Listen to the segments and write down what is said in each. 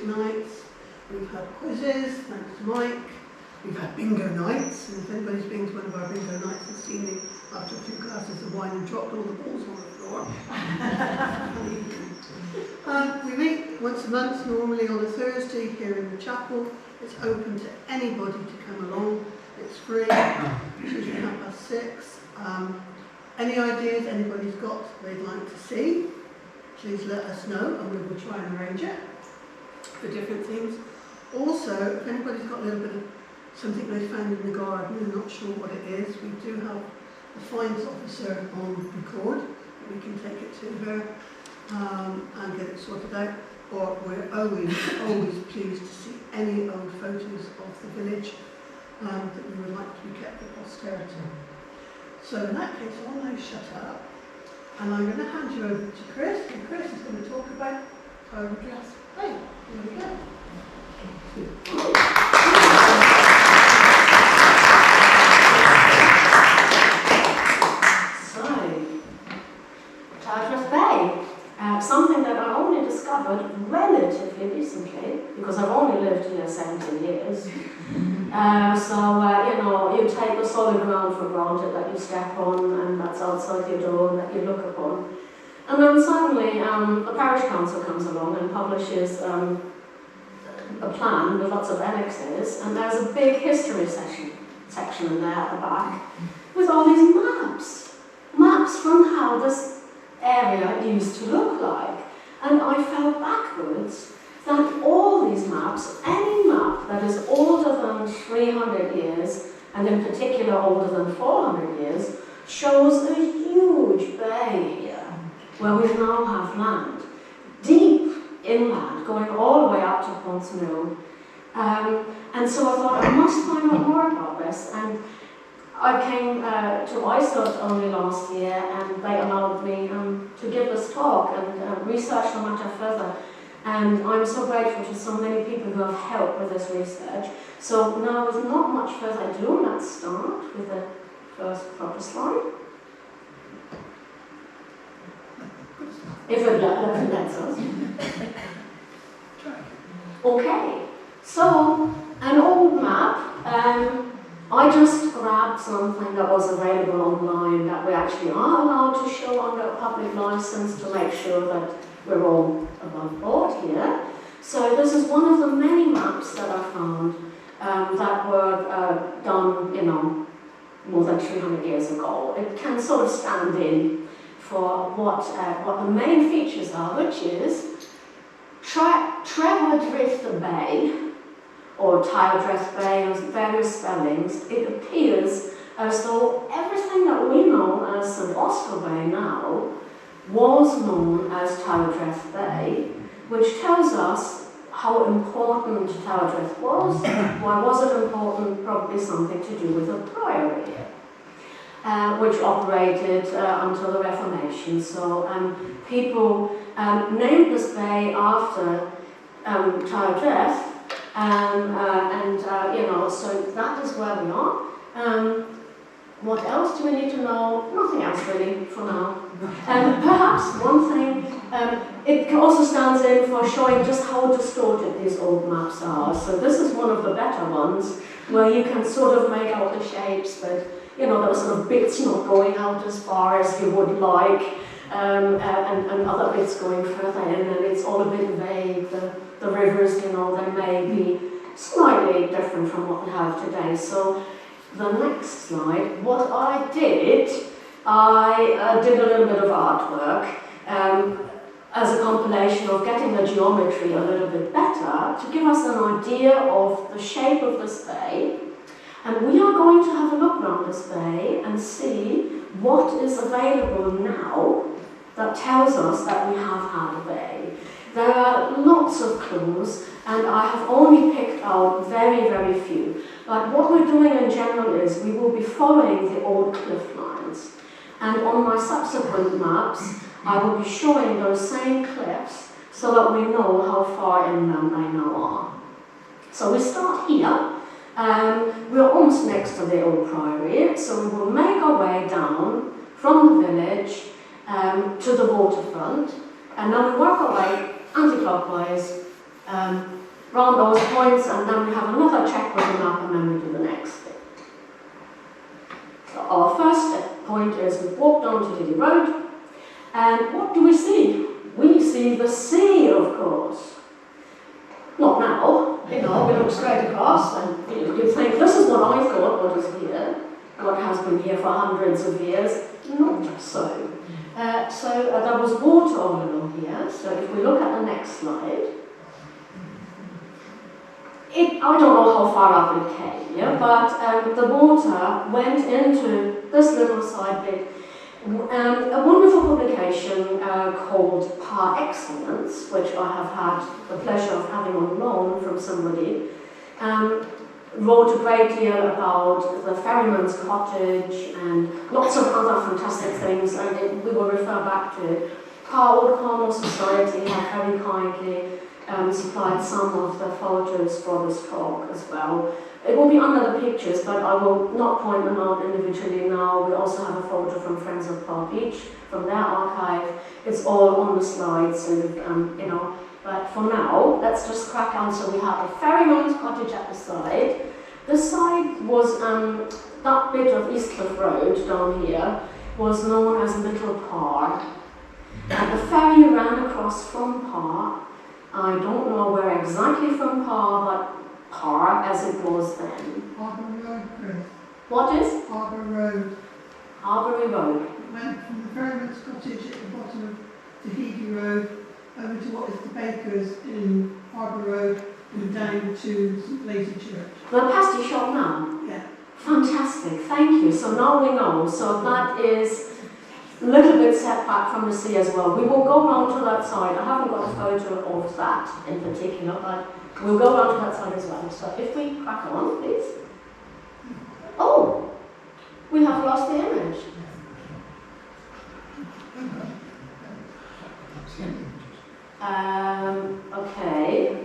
nights, we've had quizzes, thanks to Mike, we've had bingo nights, and if anybody's been to one of our bingo nights and seen me after a few glasses of wine and dropped all the balls on the floor. We meet once a month, normally on a Thursday here in the chapel. It's open to anybody to come along. It's free, usually 6:30. Any ideas anybody's got they'd like to see, please let us know and we will try and arrange it for different things. Also, if anybody's got a little bit of something they found in the garden and not sure what it is, we do have the fines officer on record. We can take it to her and get it sorted out. Or we're always pleased to see any old photos of the village that we would like to be kept for posterity. So in that case, I'll now shut up and I'm going to hand you over to Chris, and Chris is going to talk about Tywardreath. Hey, here we go. Something that I only discovered relatively recently, because I've only lived here 17 years. You take the solid ground for granted that you step on and that's outside your door and that you look upon. And then suddenly the parish council comes along and publishes a plan with lots of annexes, and there's a big history section in there at the back with all these maps from how this area used to look like. And I fell backwards that all these maps, any map that is older than 300 years, and in particular older than 400 years, shows a huge bay here, where we now have land, deep inland, going all the way up to Ponce Mill. And so I thought I must find out more about this. And I came to ISOT only last year, and they allowed me to give this talk and research the matter further. And I'm so grateful to so many people who have helped with this research. So now, with not much further ado, let's start with the first proper slide. If it lets us. Okay, so an old map. I just grabbed something that was available online that we actually are allowed to show under a public license to make sure that we're all above board here. So this is one of the many maps that I found that were done, more than 300 years ago. It can sort of stand in for what the main features are, which is Tywardreath Bay, or Tywardreath Bay, and various spellings. It appears as though everything that we know as St. Oscar Bay now was known as Tywardreath Bay, which tells us how important Tywardreath was. Why was it important? Probably something to do with the priory here, which operated until the Reformation. So people named this bay after Tywardreath. So that is where we are. What else do we need to know? Nothing else really for now. Perhaps one thing, it also stands in for showing just how distorted these old maps are. So this is one of the better ones, where you can sort of make out the shapes, but there are sort of bits not going out as far as you would like, and other bits going further in, and it's all a bit vague. The rivers, they may be slightly different from what we have today. So the next slide, what I did a little bit of artwork as a compilation of getting the geometry a little bit better to give us an idea of the shape of this bay. And we are going to have a look around this bay and see what is available now that tells us that we have had a bay. There are lots of clues, and I have only picked out very, very few. But what we're doing in general is we will be following the old cliff lines. And on my subsequent maps, I will be showing those same cliffs so that we know how far inland they now are. So we start here. We're almost next to the old priory, so we will make our way down from the village to the waterfront, and then we work our way anti-clockwise round those points, and then we have another check with the map, and then we do the next thing. So our first point is we walk down to Tidal Road, and what do we see? We see the sea, of course. Not now, we look straight across, and you think, this is what I thought, what is here, what has been here for hundreds of years. Not so. There was water all along here, so if we look at the next slide, I don't know how far up it came, yeah? But the water went into this little side bit. A wonderful publication called Par Excellence, which I have had the pleasure of having on loan from somebody, wrote a great deal about the ferryman's cottage and lots of other fantastic things, and we will refer back to it. Old Carmel Society have very kindly supplied some of the photos for this talk as well. It will be under the pictures, but I will not point them out individually now. We also have a photo from Friends of Palm Beach, from their archive. It's all on the slides, so but for now, let's just crack on. So we have a ferryman's cottage at the side. The side was, that bit of Eastcliff Road down here was known as Little Par. And the ferry ran across from Par. I don't know where exactly from Par, but Par as it was then. Harbour Road, Chris. What is? Harbour Road. Harbury Road. Went from the ferryman's cottage at the bottom of Tahiti Road over to what is the Bakers in Harbour Road and down to St. Lady Church. The pasty shop now? Yeah. Fantastic, thank you. So now we know. So that is a little bit set back from the sea as well. We will go round to that side. I haven't got a photo of that in particular, but we'll go round to that side as well. So if we crack on, please. Oh, we have lost the image. Okay.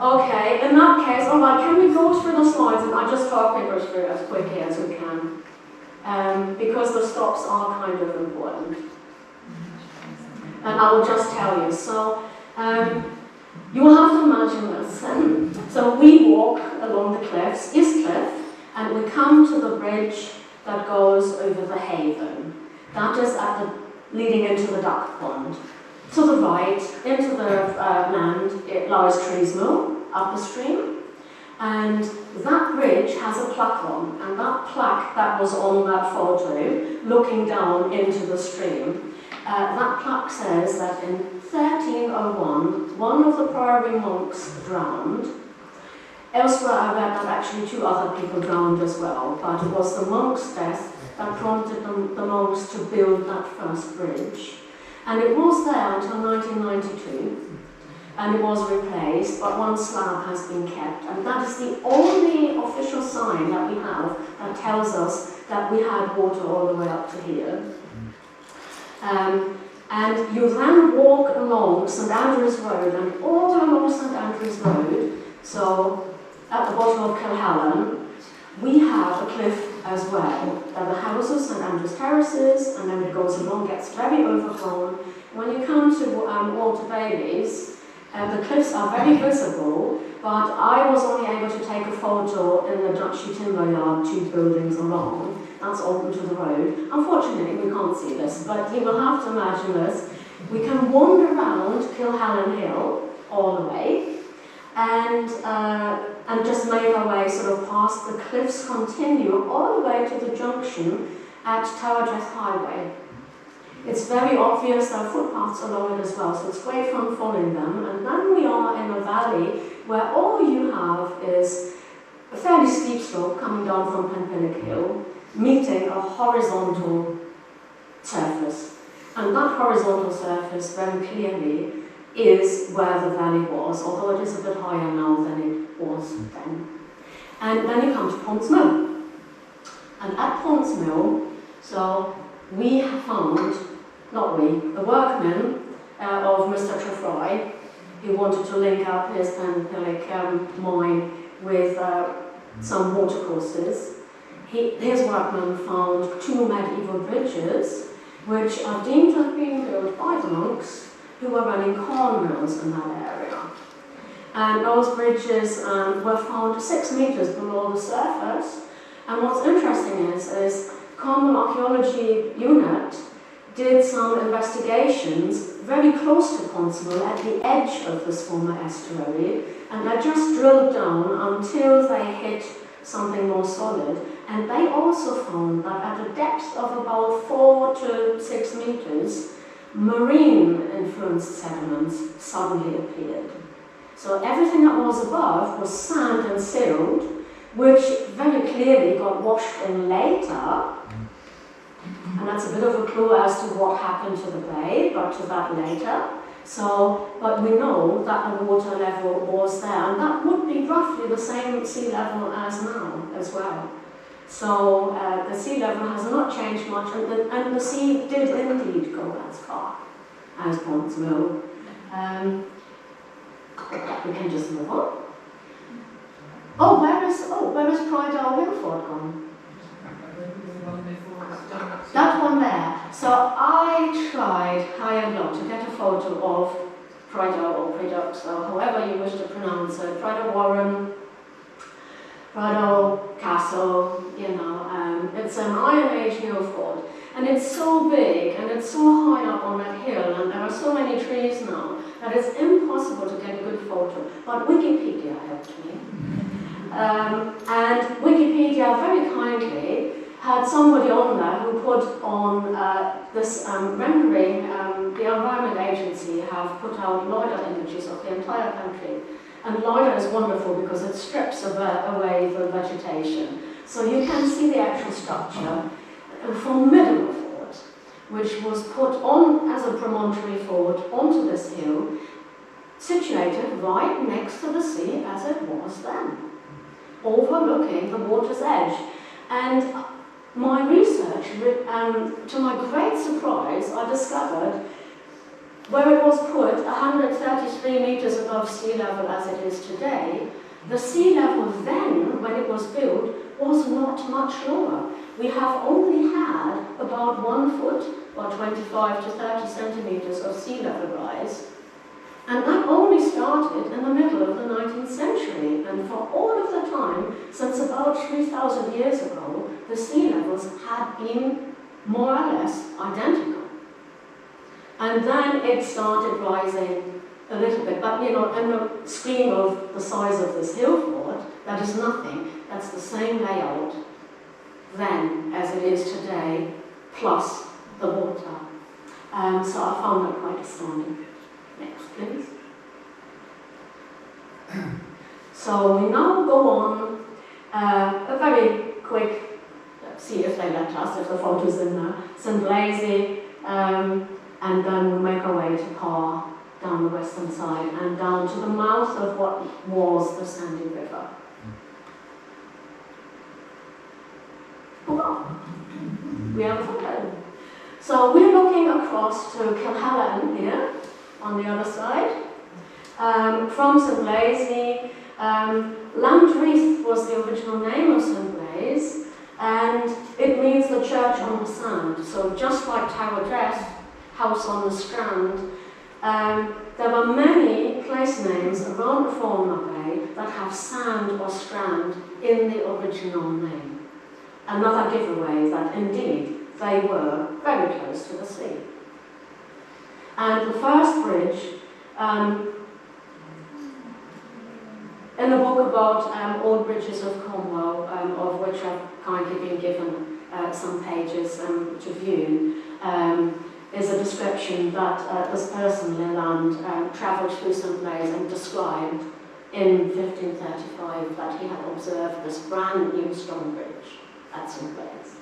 Okay, in that case, all right, can we go through the slides and I just talk papers through as quickly as we can? Because the stops are kind of important. And I will just tell you. So, you will have to imagine this. So we walk along the cliffs, East Cliff, and we come to the bridge that goes over the haven. That is leading into the duck pond. To the right, into the land, it lies Treesmill, up the stream. And that bridge has a plaque on, and that plaque that was on that photo, looking down into the stream, that plaque says that in 1301, one of the priory monks drowned. Elsewhere I read that actually 2 other people drowned as well, but it was the monk's death that prompted the monks to build that first bridge. And it was there until 1992, and it was replaced, but one slab has been kept, and that is the only official sign that we have that tells us that we had water all the way up to here. And you then walk along St Andrews Road, and all along St Andrews Road, so at the bottom of Kilhallen, we have a cliff as well. There are the houses, St Andrews Terraces, and then it goes along, gets very overgrown. When you come to Walter Bailey's, the cliffs are very visible, but I was only able to take a photo in the Dutchy Timber Yard 2 buildings along. That's open to the road. Unfortunately, we can't see this, but you will have to imagine this. We can wander around Kilhallen Hill all the way, and just make our way sort of past the cliffs, continue all the way to the junction at Tywardreath Highway. It's very obvious there are footpaths along it as well, so it's great fun following them. And then we are in a valley where all you have is a fairly steep slope coming down from Penpillick Hill, meeting a horizontal surface. And that horizontal surface very clearly is where the valley was, although it is a bit higher now than it was then. And then you come to Ponds Mill. And at Ponds Mill, so we have found, the workmen of Mr. Trefry, who wanted to link up his Penpillick mine with some watercourses. His workmen found 2 medieval bridges which are deemed to have been built by the monks who were running corn mills in that area. And those bridges were found 6 meters below the surface. And what's interesting is Common Archaeology Unit did some investigations very close to Constable at the edge of this former estuary, and they just drilled down until they hit something more solid. And they also found that at a depth of about 4 to 6 meters, marine-influenced sediments suddenly appeared. So everything that was above was sand and silt, which very clearly got washed in later. And that's a bit of a clue as to what happened to the bay, but to that later. But we know that the water level was there, and that would be roughly the same sea level as now as well. So the sea level has not changed much, and the sea did indeed go as far as Ponds Mill. We can just move on. Where is Tidal Hillfort gone? That one there. So I tried high and low to get a photo of Tidal or Priddock, so however you wish to pronounce it. Tidal Warren, Tidal Castle, it's an Iron Age hill fort. And it's so big and it's so high up on that hill, and there are so many trees now that it's impossible to get a good photo. But Wikipedia helped me. And Wikipedia very kindly had somebody on there who put on this rendering. The Environment Agency have put out LiDAR images of the entire country. And LiDAR is wonderful because it strips away the vegetation. So you can see the actual structure. A formidable fort, which was put on as a promontory fort onto this hill, situated right next to the sea as it was then, overlooking the water's edge. And my research, to my great surprise, I discovered where it was put 133 meters above sea level as it is today, the sea level then, when it was built, was not much lower. We have only had about 1 foot, or 25 to 30 centimeters of sea level rise. And that only started in the middle of the 19th century. And for all of the time, since about 3,000 years ago, the sea levels had been more or less identical. And then it started rising a little bit. But, in the scheme of the size of this hill fort, that is nothing. That's the same layout then as it is today, plus the water. So I found that quite astounding. Next, please. So we now go on a very quick, let's see if they let us, if the photo's in there, St. Blaise, and then we make our way to Parr, down the western side, and down to the mouth of what was the Sandy River. We have a photo. So we're looking across to Kilhallan here, on the other side. From St. Blaise, Tywardreath was the original name of St. Blaise, and it means the church on the sand. So just like Tywardreath, house on the strand, there were many place names around the former bay that have sand or strand in the original name. Another giveaway that indeed they were very close to the sea. And the first bridge, in a book about old bridges of Cornwall, of which I've kindly been given some pages to view, is a description that this person, Leland, travelled through St. Blaise and described in 1535 that he had observed this brand new stone bridge at St. Blaise.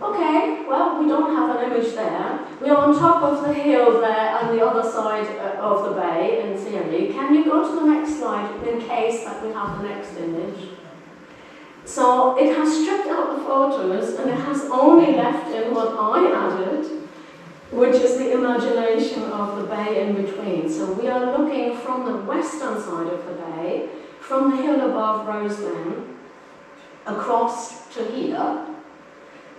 Okay, well, we don't have an image there. We are on top of the hill there on the other side of the bay, in theory. Can you go to the next slide in case that we have the next image? So it has stripped out the photos and it has only left in what I added, which is the imagination of the bay in between. So we are looking from the western side of the bay, from the hill above Roseland, across to here,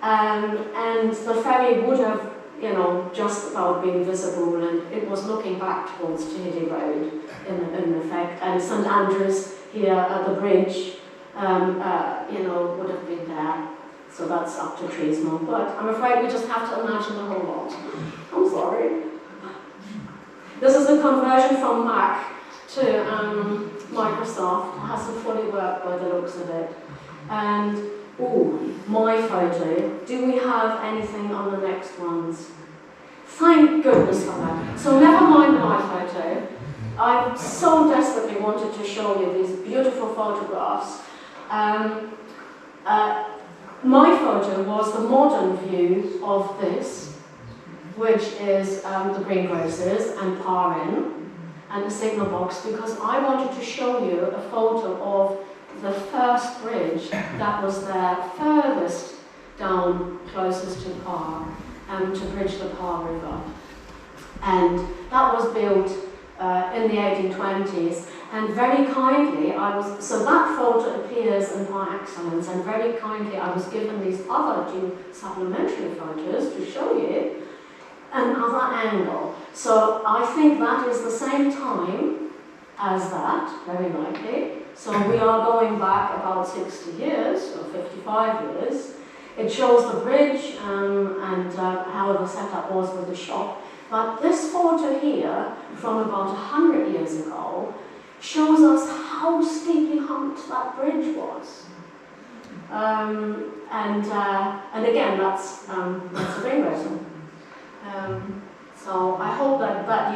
and the ferry would have, you know, just about been visible, and it was looking back towards Tidal Road in effect, and St Andrews here at the bridge, you know, would have been there. So that's up to Treesmore, but I'm afraid we just have to imagine the whole lot. I'm sorry. This is the conversion from Mac to Microsoft. It hasn't fully worked by the looks of it. And, ooh, my photo. Do we have anything on the next ones? Thank goodness for that. So never mind my photo. I so desperately wanted to show you these beautiful photographs. My photo was the modern view of this, which is the greengrocers and Par Inn and the signal box, because I wanted to show you a photo of the first bridge that was there furthest down closest to Par, to bridge the Par River. And that was built in the 1820s, and very kindly so that photo appears in Par Excellence, and very kindly I was given these other two supplementary photos to show you another angle. So I think that is the same time as that, very likely. So we are going back about 60 years, or 55 years. It shows the bridge and how the setup was with the shop. But this photo here, from about 100 years ago, shows us how steeply humped that bridge was. And again, that's a greengrocer. So I hope that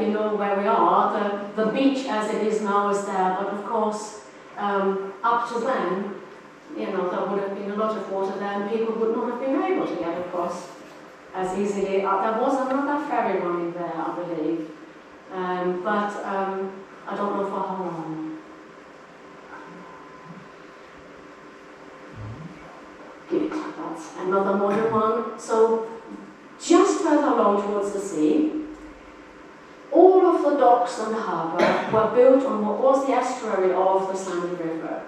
you know where we are. The beach as it is now is there, but of course, up to then, you know, there would have been a lot of water there, and people would not have been able to get across as easily. There was another ferry running there, I believe, but I don't know for how long. Good, that's another modern one. So just further along towards the sea, all of the docks and the harbour were built on what was the estuary of the Sandy River.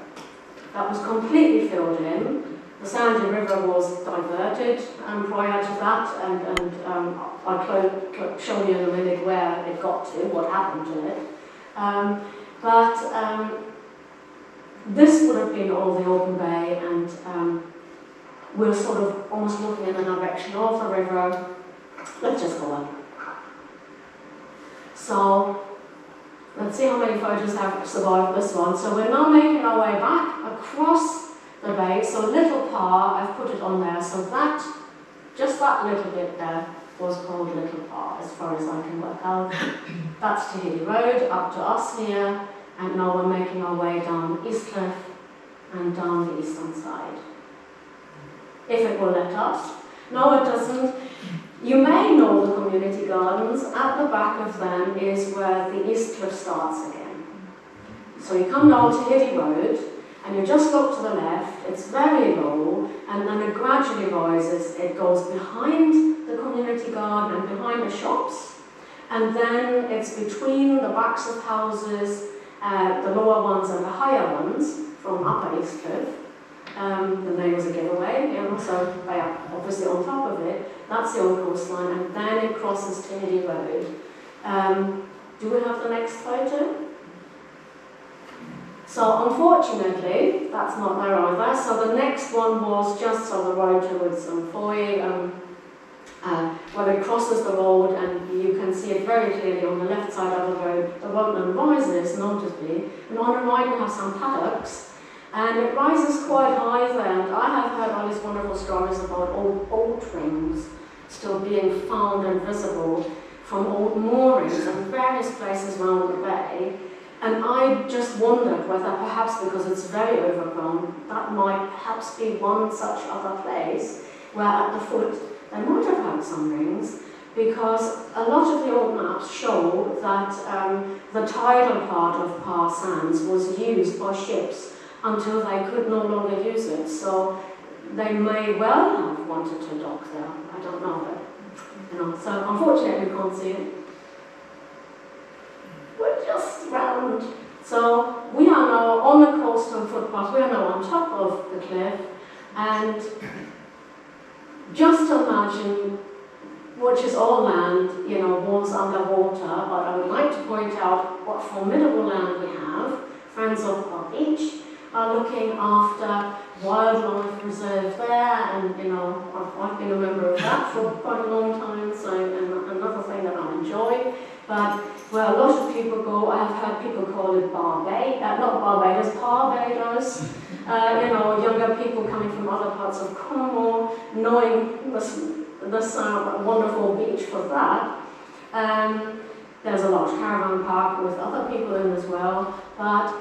That was completely filled in. The Sandy River was diverted prior to that, and I'll show you in a minute where it got to, what happened to it. But this would have been all the open bay, and we're sort of almost looking in the direction of the river. Let's just go on. So let's see how many photos have survived this one. So we're now making our way back across the bay. So Little Par, I've put it on there. So that, just that little bit there, was called Little Par, as far as I can work out. That's Tidal Road, up to us here, and now we're making our way down Eastcliff and down the eastern side. If it will let us. No, it doesn't. You may know the community gardens. At the back of them is where the Eastcliff starts again. So you come down to Tidal Road, and you just look to the left. It's very low, and then it gradually rises. It goes behind the community garden and behind the shops, and then it's between the backs of houses, the lower ones and the higher ones from Upper Eastcliff. The name was a giveaway, you know, so they are obviously on top of it. That's the old coastline, and then it crosses Tidal Road. Do we have the next photo? So unfortunately, that's not there either. So the next one was just on the road towards Foy, where it crosses the road, and you can see it very clearly on the left side of the road. The roadland rises notably, and on the right we have some paddocks, and it rises quite high there. And I have heard all these wonderful stories about old rings still being found and visible from old moorings in various places around the bay. And I just wondered whether perhaps because it's very overgrown, that might perhaps be one such other place where at the foot they might have had some rings, because a lot of the old maps show that the tidal part of Par Sands was used by ships until they could no longer use it. So they may well have wanted to dock there. I don't know, but you know. So unfortunately we can't see it. We're just round So we are now on the coastal footpath, we are now on top of the cliff, and just imagine, which is all land, you know, was underwater, but I would like to point out what formidable land we have. Friends of our beach are looking after wildlife reserve there, and you know, I've been a member of that for quite a long time, so another thing that I enjoy. But where a lot of people go, I have heard people call it not Barbados, Barbados. You know, younger people coming from other parts of Cornwall, knowing this wonderful beach for that. There's a large caravan park with other people in as well, but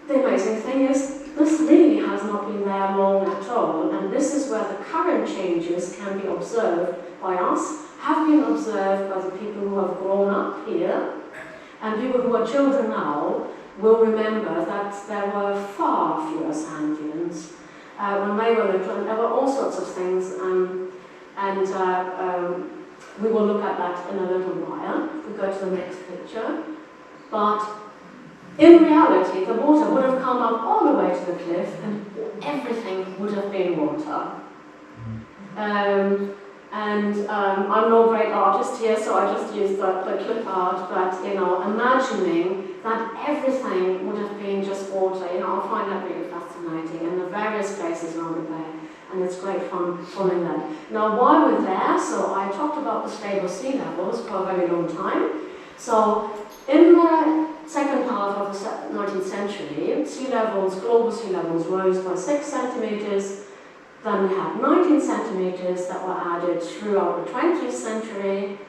the amazing thing is, this really has not been there long at all, and this is where the current changes can be observed by us, have been observed by the people who have grown up here, and people who are children now will remember that there were far fewer sand dunes. When they were little, there were all sorts of things, and we will look at that in a little while. If we go to the next picture. But in reality, the water would have come up all the way to the cliff, and everything would have been water. I'm no great artist here, so I just used the clip art, but you know, imagining that everything would have been just water, you know, I find that really fascinating, and the various places around the bay, and it's great fun following that. Now, while we're there, so I talked about the stable sea levels for a very long time. So, in the second half of the 19th century, global sea levels rose by 6 centimetres. Then we had 19 centimetres that were added throughout the 20th century.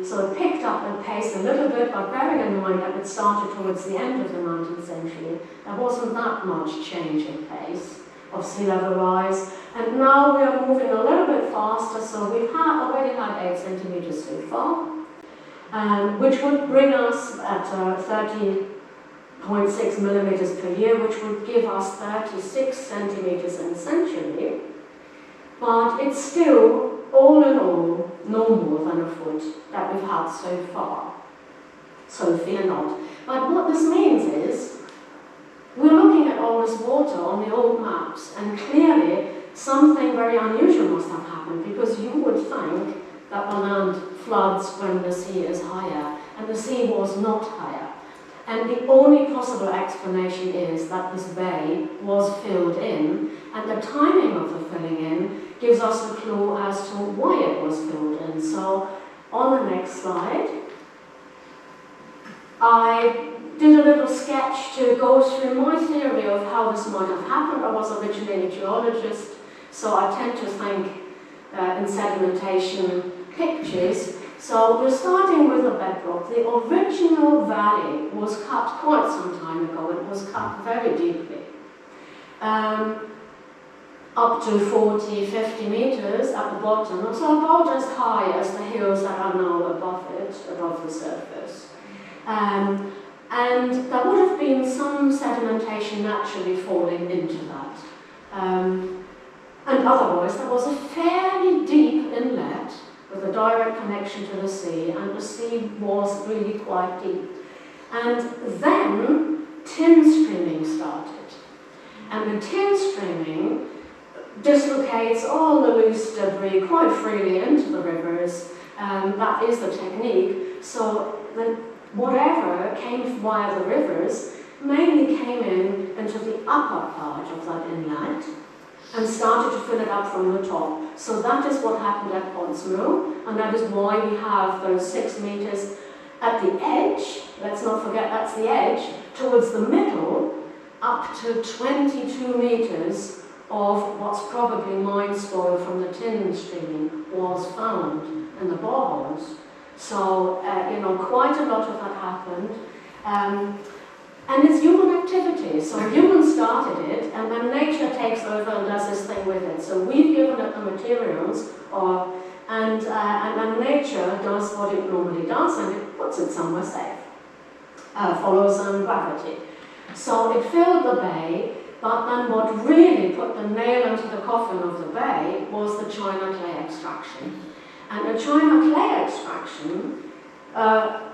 So it picked up in pace a little bit, but bearing in mind that it started towards the end of the 19th century, there wasn't that much change in pace of sea level rise. And now we are moving a little bit faster, so we've already had 8 centimetres so far, which would bring us at 30.6 millimetres per year, which would give us 36 centimetres in a century. But it's still, all in all, no more than a foot that we've had so far. So fear not. But what this means is, we're looking at all this water on the old maps, and clearly something very unusual must have happened, because you would think that the land floods when the sea is higher, and the sea was not higher. And the only possible explanation is that this bay was filled in, and the timing of the filling in gives us a clue as to why it was filled in. So, on the next slide, I did a little sketch to go through my theory of how this might have happened. I was originally a geologist, so I tend to think in sedimentation pictures. So we're starting with the bedrock. The original valley was cut quite some time ago. It was cut very deeply. Up to 40, 50 metres at the bottom, so about as high as the hills that are now above it, above the surface. And there would have been some sedimentation naturally falling into that. And otherwise, there was a fairly deep inlet with a direct connection to the sea, and the sea was really quite deep. And then tin streaming started. And the tin streaming dislocates all the loose debris quite freely into the rivers. That is the technique. So whatever came via the rivers mainly came into the upper part of that inlet and started to fill it up from the top. So that is what happened at Portsmouth, and that is why we have those 6 metres at the edge. Let's not forget that's the edge. Towards the middle, up to 22 metres of what's probably mine spoil from the tin streaming was found in the boreholes. So, you know, quite a lot of that happened. And it's human activity. So humans started it, and then nature takes over and does this thing with it. So we've given it the materials, and then nature does what it normally does, and it puts it somewhere safe. Follows gravity. So it filled the bay, but then what really put the nail into the coffin of the bay was the china clay extraction. And the china clay extraction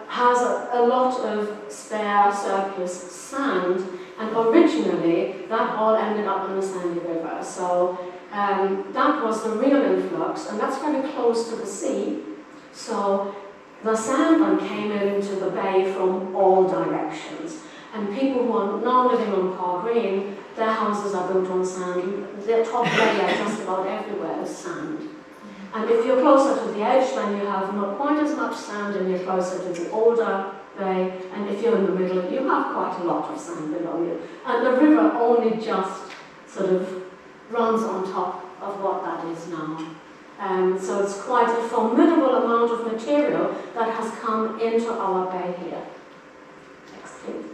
has a lot of spare surplus sand, and originally that all ended up in the Sandy River. So that was the real influx, and that's very close to the sea. So the sand then came into the bay from all directions. And people who are now living on Parr Green, their houses are built on sand. The top layer just about everywhere is sand. And if you're closer to the edge, then you have not quite as much sand, and you're closer to the older bay. And if you're in the middle, you have quite a lot of sand below you. And the river only just sort of runs on top of what that is now. So it's quite a formidable amount of material that has come into our bay here. Next, please.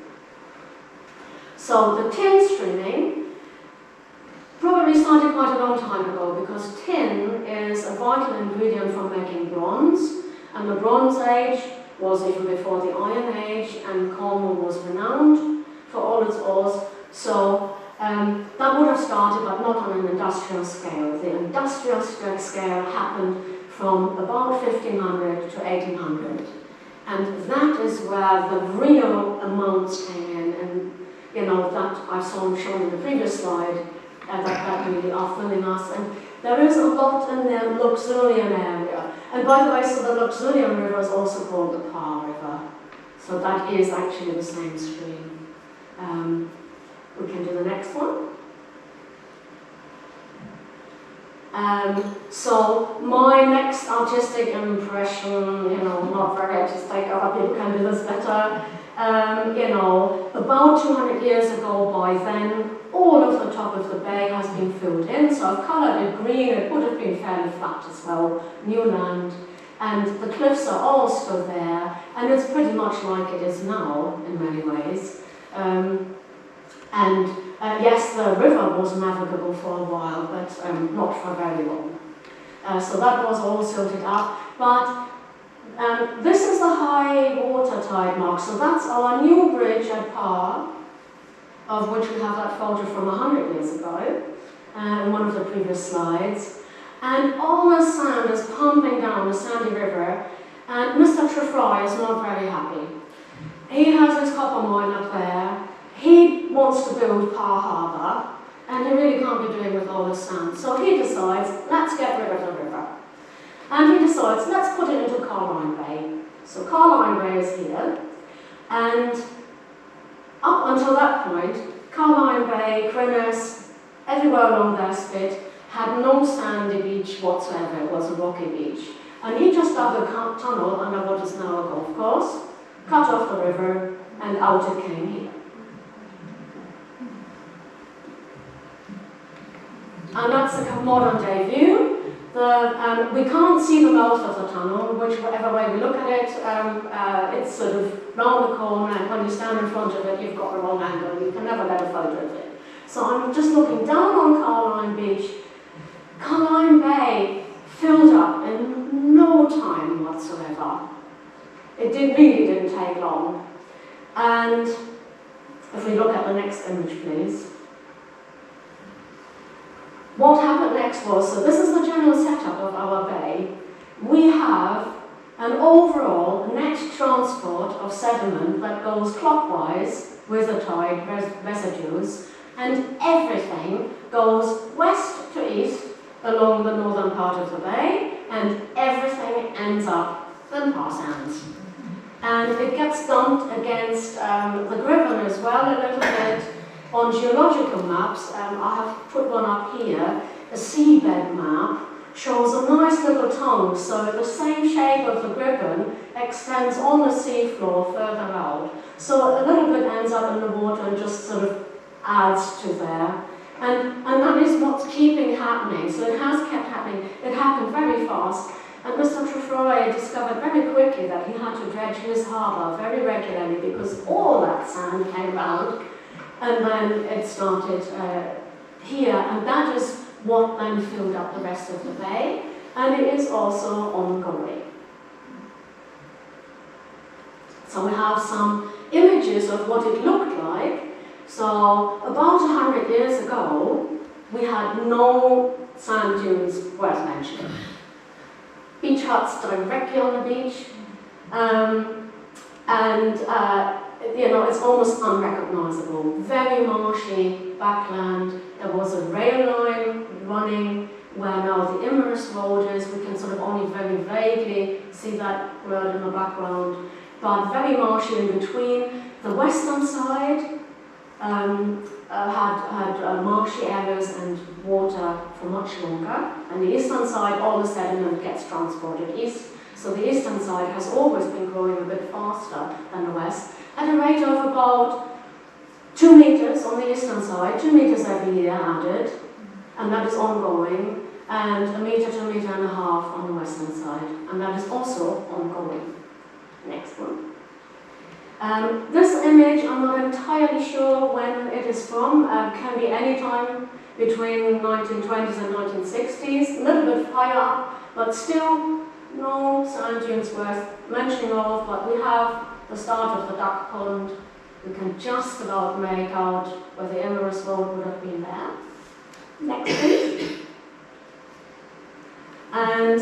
So the tin streaming probably started quite a long time ago, because tin is a vital ingredient for making bronze, and the Bronze Age was even before the Iron Age, and Cornwall was renowned for all its ores. So that would have started, but not on an industrial scale. The industrial scale happened from about 1500 to 1800, and that is where the real amounts came in, and you know, that I saw shown in the previous slide, that really are filling us. And there is a lot in the Luxullian area. And by the way, so the Luxullian River is also called the Parr River. So that is actually the same stream. We can do the next one. So my next artistic impression, you know, not very artistic, other people can do this better. You know, about 200 years ago by then, all of the top of the bay has been filled in, so I've coloured it green. It would have been fairly flat as well, new land, and the cliffs are all still there, and it's pretty much like it is now in many ways. Yes, the river was navigable for a while, but not for very long. So that was all silted up, but this is the high water tide mark, so that's our new bridge at Parr, of which we have that photo from 100 years ago, in one of the previous slides. And all the sand is pumping down the Sandy River, and Mr. Tywardreath is not very happy. He has his copper mine up there. He wants to build Parr Harbour, and he really can't be doing with all this sand. So he decides, let's get rid of the river. And he decides, let's put it into Carline Bay. So Carline Bay is here, and up until that point, Carline Bay, Crynnes, everywhere along their spit, had no sandy beach whatsoever. It was a rocky beach. And he just dug a tunnel under what is now a golf course, cut off the river, and out it came here. And that's a modern day view. We can't see the mouth of the tunnel, whichever way we look at it, it's sort of round the corner, and when you stand in front of it, you've got the wrong angle. You can never get a photo of it. So I'm just looking down on Carline Beach. Carline Bay filled up in no time whatsoever. It really didn't take long. And if we look at the next image, please. What happened next was, so this is the general setup of our bay. We have an overall net transport of sediment that goes clockwise with the tide residues, and everything goes west to east along the northern part of the bay, and everything ends up in Parr Sands. And it gets dumped against the Griffin as well a little bit. On geological maps, I have put one up here, a seabed map, shows a nice little tongue, so the same shape of the Griffin extends on the seafloor further out. So a little bit ends up in the water and just sort of adds to there. And that is what's keeping happening, so it has kept happening. It happened very fast, and Mr. Tywardreath discovered very quickly that he had to dredge his harbour very regularly because all that sand came round. And then it started here, and that is what then filled up the rest of the bay, and it is also ongoing. So we have some images of what it looked like. So about 100 years ago, we had no sand dunes worth mentioning. Beach huts directly on the beach. and it's almost unrecognizable. Very marshy backland. There was a rail line running where now the Imerus Road is. We can sort of only very vaguely see that road in the background, but very marshy in between. The western side had marshy areas and water for much longer, and the eastern side, all the sediment gets transported east. So the eastern side has always been growing a bit faster than the west, at a rate of about 2 meters on the eastern side, 2 meters every year added, and that is ongoing, and 1 meter to 1.5 meters on the western side, and that is also ongoing. Next one. This image, I'm not entirely sure when it is from, can be any time between 1920s and 1960s, a little bit higher up, but still no sand dunes worth mentioning of, but we have the start of the duck pond. We can just about make out where the Imerus Road would have been there. Next, please. And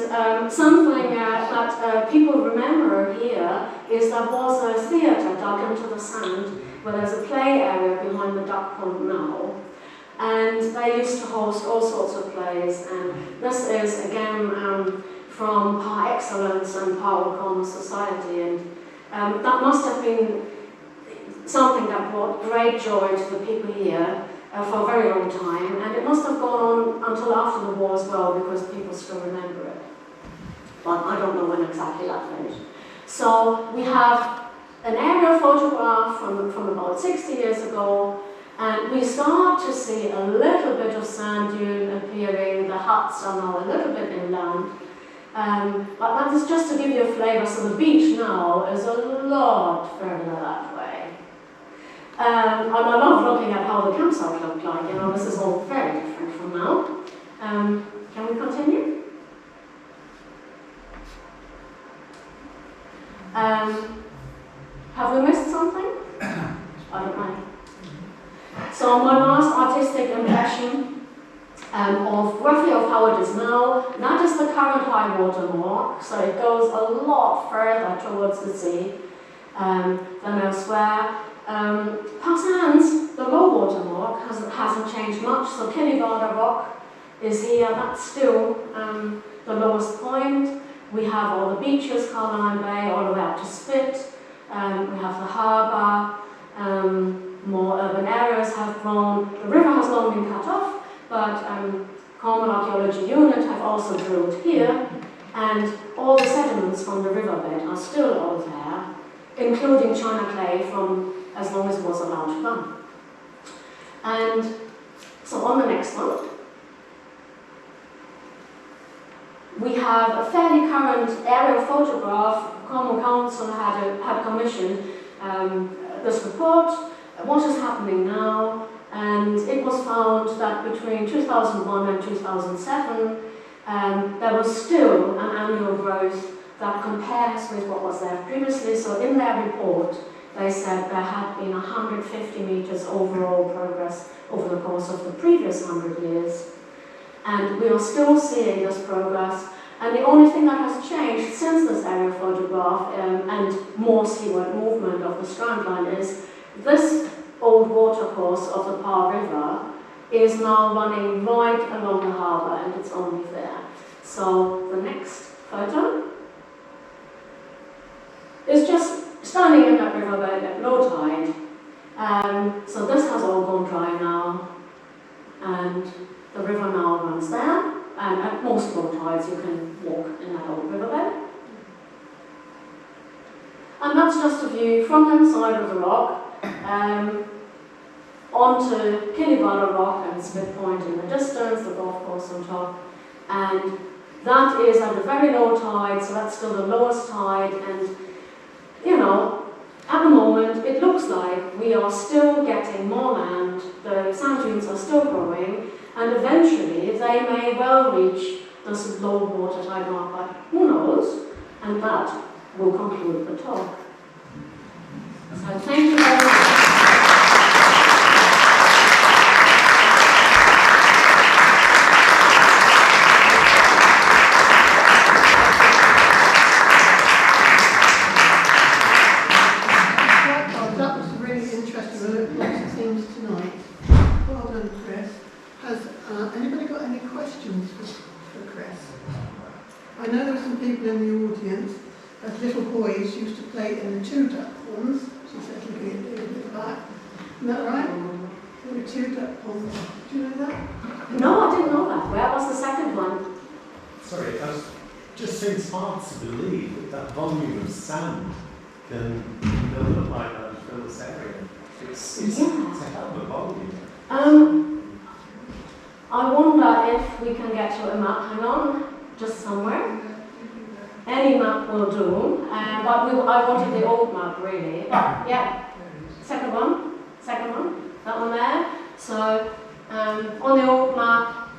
something that people remember here is there was a theatre dug into the sand where there's a play area behind the duck pond now. And they used to host all sorts of plays, and this is again from Par Excellence and Par O'Connor Society, and that must have been something that brought great joy to the people here for a very long time, and it must have gone on until after the war as well, because people still remember it. But I don't know when exactly that finished. So we have an aerial photograph from about 60 years ago, and we start to see a little bit of sand dune appearing. The huts are now a little bit inland. But that is just to give you a flavour. So the beach now is a lot further that way. And I love looking at how the campsite looked like. This is all very different from now. Can we continue? Have we missed something? I don't know. So my last artistic impression of roughly of how it is now, that is the current high water mark, so it goes a lot further towards the sea than elsewhere. Parsons, the low water mark, hasn't changed much, so Killyvada Rock is here, that's still the lowest point. We have all the beaches, Carline Bay, all the way up to Spit. We have the harbour. More urban areas have grown. The river has long been cut off, but Common Archaeology Unit have also drilled here, and all the sediments from the riverbed are still all there, including china clay from as long as it was allowed to run. And so on the next one, we have a fairly current aerial photograph. Common Council had commissioned this report, what is happening now, and it was found that between 2001 and 2007 there was still an annual growth that compares with what was there previously. So in their report they said there had been 150 meters overall progress over the course of the previous 100 years, and we are still seeing this progress. And the only thing that has changed since this aerial photograph and more seaward movement of the strand line is this old watercourse of the Par River is now running right along the harbour, and it's only there. So the next photo is just standing in that riverbed at low tide. So this has all gone dry now, and the river now runs there. And at most low tides you can walk in that old riverbed. And that's just a view from the side of the rock onto Killyvada Rock and Spit Point in the distance, the golf course on top. And that is at a very low tide, so that's still the lowest tide. And, at the moment it looks like we are still getting more land, the sand dunes are still growing, and eventually they may well reach this low water tide mark, but who knows? And that will conclude the talk. So thank you very much. Anybody got any questions for Chris? I know there are some people in the audience, as little boys used to play in the 2 duck ponds. She said, looking at David at the back. Isn't that right? There were 2 duck ponds. Do you know that? No, I didn't know that. Where was the second one? Sorry, it just seems hard to believe that volume of sand can build up like that and fill this area. It's a hell of a volume. I wonder if we can get to a map. Hang on, just somewhere. Any map will do, but I wanted the old map really. Yeah, second one, that one there. So on the old map,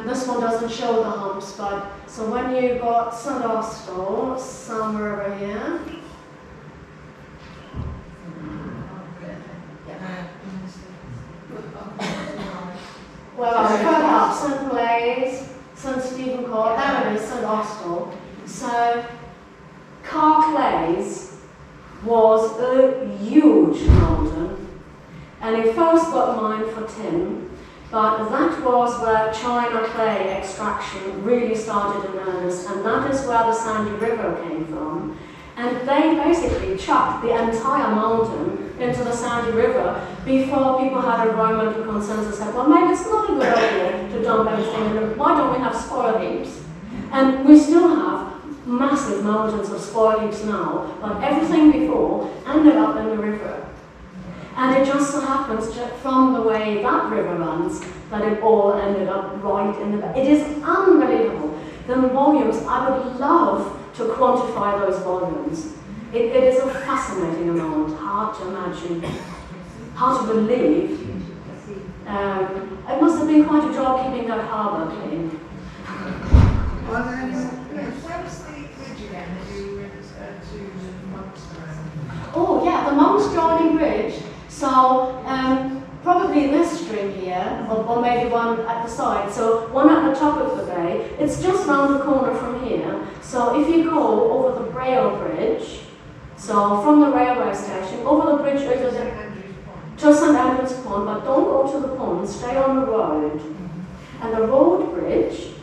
this one doesn't show the humps, but so when you got St. Austell, somewhere over here. Well, I've cut up St. Blaise, St. Stephen Court, there it is, St. Austell. So, Carclays was a huge mountain, and he first got mined for tin, but that was where China clay extraction really started in earnest, and that is where the Sandy River came from. And they basically chucked the entire mountain into the Sandy River before people had environmental consensus said, well, maybe it's not a good idea to dump everything in it. Why don't we have spoil heaps? And we still have massive mountains of spoil heaps now, but everything before ended up in the river. And it just so happens, from the way that river runs, that it all ended up right in the... It is unbelievable. The volumes, I would love to quantify those volumes. It is a fascinating amount, hard to imagine, hard to believe. It must have been quite a job keeping that harbour clean. Are there any more questions? Where was the bridge again that you went to Monk's Joining? Oh yeah, the Monk's Joining Bridge. So probably this string here, or maybe one at the side. So one at the top of the bay. It's just round the corner from here. So if you go over the Braille Bridge, so from the railway station, over the bridge to St. Andrew's Pond, but don't go to the pond, stay on the road. And the road bridge,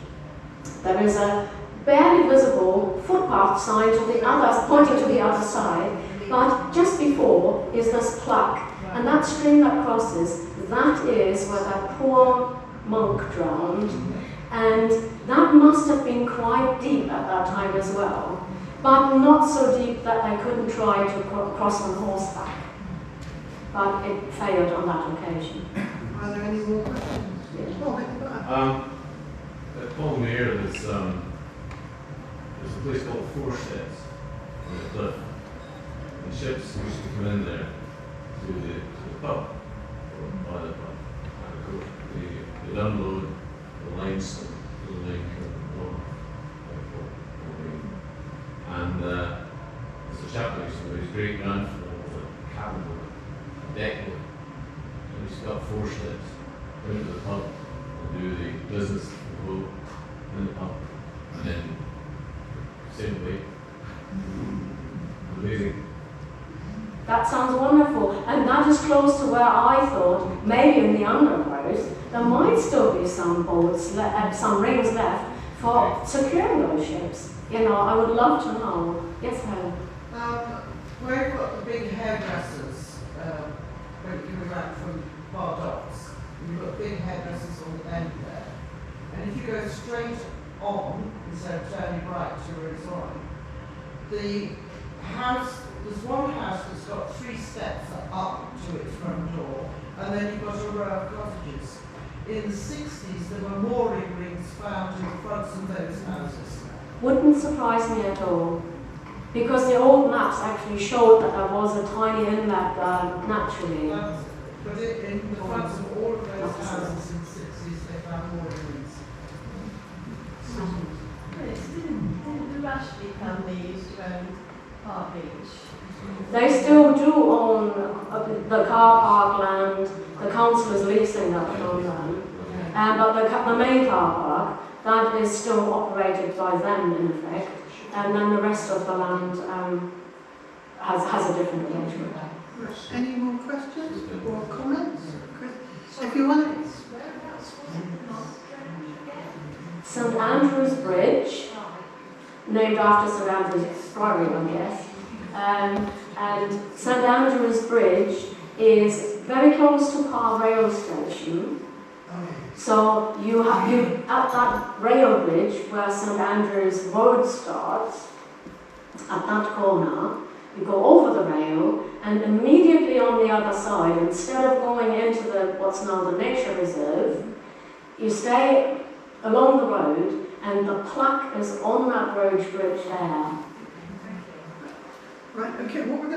there is a barely visible footpath sign to the other, pointing to the other side, but just before is this plaque. And that stream that crosses, that is where that poor monk drowned. And that must have been quite deep at that time as well, but not so deep that they couldn't try to cross on horseback. But it failed on that occasion. Are there any more questions? Yeah. Oh, At Palmyra, there's a place called Four Steps on the cliff. And ships used to come in there to the pub, or by the pub. And of course, they'd unload the limestone to the lake or and there's a chap that used to be his great grandfather was a cabin with a deck boat. And he's got 4 steps into the pub and do the business of the boat in the pub. And then same way. Amazing. That sounds wonderful, and that is close to where I thought, maybe in the undergrowth, there might still be some boats, some rings left for securing those ships. You know, I would love to know. Yes, Helen? Where you've got the big hairdressers, when you're coming back from Bar Docks, you've got big hairdressers on the end there. And if you go straight on, instead of turning right to where it's on, the house, there's one house that's got 3 steps up to its front door, and then you've got a row of cottages. In the 60s, there were mooring rings found in the fronts of those houses. Wouldn't surprise me at all, because the old maps actually showed that there was a tiny inlet naturally. But in the fronts of all of those houses in the 60s, they found mooring rings. Didn't the Rushdie family used to own Park Beach? They still do own the car park land. The council is leasing that from them. But the main car park, that is still operated by them in effect. And then the rest of the land has a different arrangement. Any more questions or comments? If you want to... St Andrew's Bridge, named after St Andrew's Priory, I guess. And St Andrew's Bridge is very close to Parr rail station. So you at that rail bridge where St Andrew's Road starts, at that corner, you go over the rail, and immediately on the other side, instead of going into what's now the nature reserve, you stay along the road, and the plaque is on that road bridge there. Right, okay, what we're going to